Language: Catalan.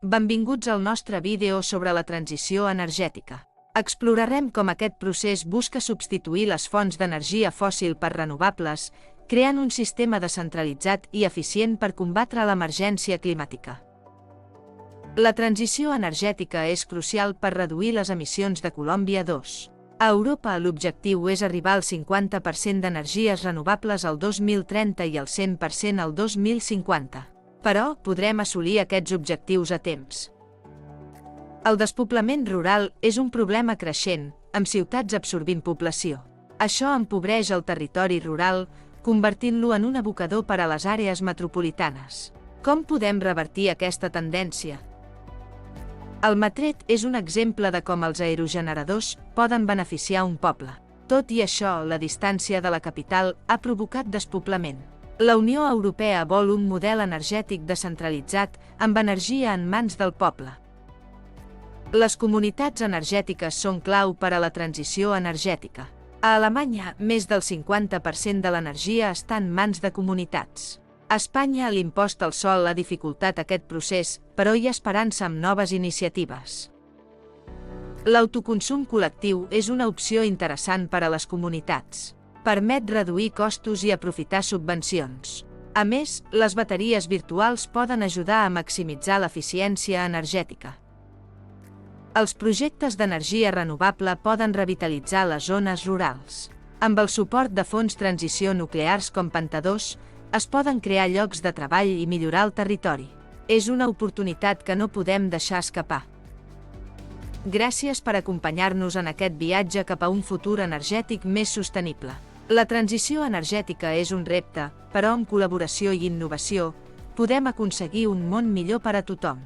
Benvinguts al nostre vídeo sobre la transició energètica. Explorarem com aquest procés busca substituir les fonts d'energia fòssil per renovables, creant un sistema descentralitzat i eficient per combatre l'emergència climàtica. La transició energètica és crucial per reduir les emissions de Colòmbia 2. A Europa, l'objectiu és arribar al 50% d'energies renovables al 2030 i al 100% al 2050. Però podrem assolir aquests objectius a temps. El despoblament rural és un problema creixent, amb ciutats absorbint població. Això empobreix el territori rural, convertint-lo en un abocador per a les àrees metropolitanes. Com podem revertir aquesta tendència? El Matret és un exemple de com els aerogeneradors poden beneficiar un poble. Tot i això, la distància de la capital ha provocat despoblament. La Unió Europea vol un model energètic descentralitzat amb energia en mans del poble. Les comunitats energètiques són clau per a la transició energètica. A Alemanya, més del 50% de l'energia està en mans de comunitats. A Espanya, l'impost al sòl ha dificultat aquest procés, però hi ha esperança amb noves iniciatives. L'autoconsum col·lectiu és una opció interessant per a les comunitats. Permet reduir costos i aprofitar subvencions. A més, les bateries virtuals poden ajudar a maximitzar l'eficiència energètica. Els projectes d'energia renovable poden revitalitzar les zones rurals. Amb el suport de fons transició nuclears com Panta2, es poden crear llocs de treball i millorar el territori. És una oportunitat que no podem deixar escapar. Gràcies per acompanyar-nos en aquest viatge cap a un futur energètic més sostenible. La transició energètica és un repte, però amb col·laboració i innovació, podem aconseguir un món millor per a tothom.